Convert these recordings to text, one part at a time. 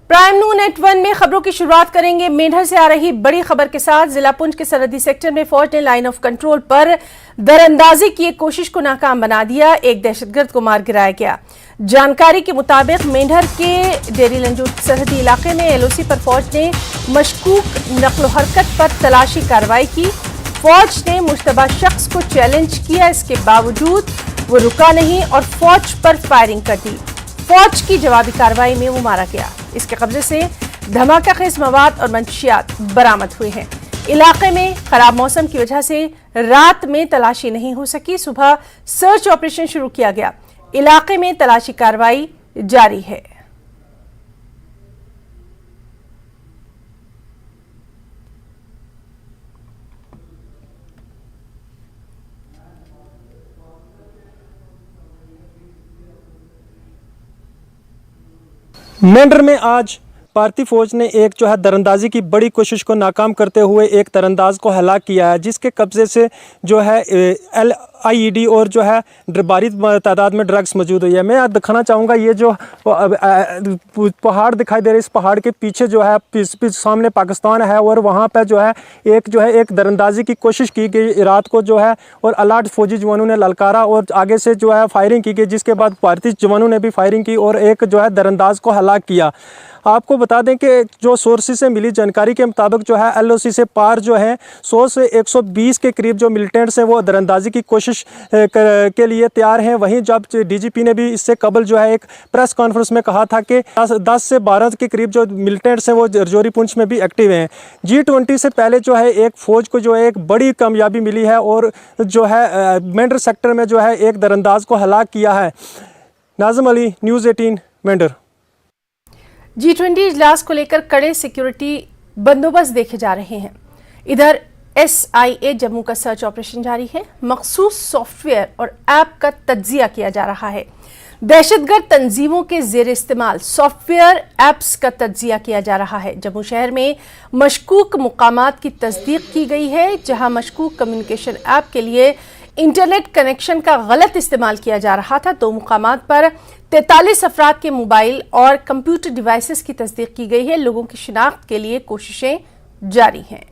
Prime नून eight 1 में खबरों की शुरुआत करेंगे मेंढर से आ रही बड़ी खबर के साथ। जिला पुंछ के सरहदी सेक्टर में फौज ने लाइन ऑफ कंट्रोल पर दरअंदाजी की एक कोशिश को नाकाम बना दिया। एक दहशतगर्द को मार गिराया गया। जानकारी के मुताबिक मेंढर के डेरी लंजूट सरहदी इलाके में एलओसी पर फौज ने मशकूक नक्लो हरकत पर तलाशी कार्रवाई की। फौज ने मुश्तबा शख्स को चैलेंज किया, इसके बावजूद वो रुका नहीं और फौज पर फायरिंग कर दी। फौज की जवाबी कार्रवाई में वो मारा गया। इसके कब्जे से धमाकाखेज मवाद और मंशियात बरामद हुए हैं। इलाके में खराब मौसम की वजह से रात में तलाशी नहीं हो सकी। सुबह सर्च ऑपरेशन शुरू किया गया। इलाके में तलाशी कार्रवाई जारी है। मेंढर में आज भारतीय फौज ने एक जो है दरअंदाजी की बड़ी कोशिश को नाकाम करते हुए एक तरंदाज को हलाक किया है, जिसके कब्जे से जो है IED और जो है भारी तादाद में ड्रग्स मौजूद हुई है। मैं आज दिखाना चाहूँगा ये जो पहाड़ दिखाई दे रहे, इस पहाड़ के पीछे जो है सामने पाकिस्तान है और वहाँ पर जो है एक दरअंदाजी की कोशिश की गई रात को जो है, और अलर्ट फौजी जवानों ने ललकारा और आगे से जो है फायरिंग की गई, जिसके बाद भारतीय जवानों ने भी फायरिंग की और एक जो है दरअंदाज को हलाक किया। आपको बता दें कि जो सोर्सेज से मिली जानकारी के मुताबिक जो है LOC से पार जो है 100 से 120 के करीब जो मिलिटेंट्स हैं वो दरअंदाजी की कोशिश के लिए तैयार हैं। वहीं जब DGP ने भी इससे कबल जो है एक प्रेस कॉन्फ्रेंस में कहा था कि 10 से 12 के करीब जो मिलिटेंट्स हैं वो रजौरी पुंछ में भी एक्टिव हैं। G20 से पहले जो है एक फ़ौज को जो है एक बड़ी कामयाबी मिली है और जो है मेंढर सेक्टर में जो है एक दरअंदाज को हलाक किया है। नाज़िम अली, न्यूज़ 18, मेंढर। G20 इजलास को लेकर कड़े सिक्योरिटी बंदोबस्त देखे जा रहे हैं। इधर SIA जम्मू का सर्च ऑपरेशन जारी है। मखसूस सॉफ्टवेयर और ऐप का तज्जिया किया जा रहा है। दहशतगर्द तंजीमों के जेर इस्तेमाल सॉफ्टवेयर ऐप्स का तज्जिया किया जा रहा है। जम्मू शहर में मशकूक मुकामात की तस्दीक की गई है, जहां मशकूक कम्युनिकेशन ऐप के लिए इंटरनेट कनेक्शन का गलत इस्तेमाल किया जा रहा था। 2 मुकामात पर 43 अफराद के मोबाइल और कंप्यूटर डिवाइसेस की तस्दीक की गई है। लोगों की शिनाख्त के लिए कोशिशें जारी हैं।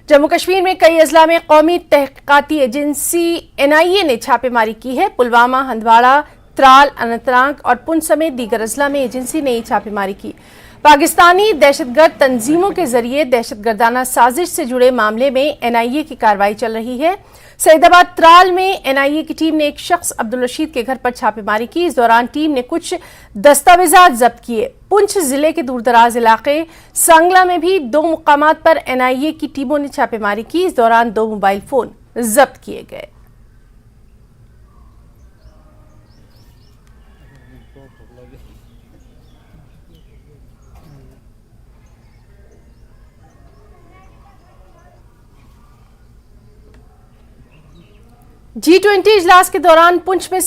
जम्मू कश्मीर में कई अजला में कौमी तहकीकाती एजेंसी NIA ने छापेमारी की है। पुलवामा, हंदवाड़ा, त्राल, अनंतनाग और पुंछ समेत दीगर अजला में एजेंसी ने छापेमारी की। पाकिस्तानी दहशतगर्द तंजीमों के जरिए दहशतगर्दाना साजिश से जुड़े मामले में NIA की कार्रवाई चल रही है। सईदाबाद त्राल में NIA की टीम ने एक शख्स अब्दुल रशीद के घर पर छापेमारी की। इस दौरान टीम ने कुछ दस्तावेजात जब्त किए। पुंछ जिले के दूरदराज इलाके सांगला में भी 2 मुकामात पर NIA की टीमों ने छापेमारी की। इस दौरान 2 मोबाइल फोन जब्त किए गए। G20 इजलास के दौरान पुंछ में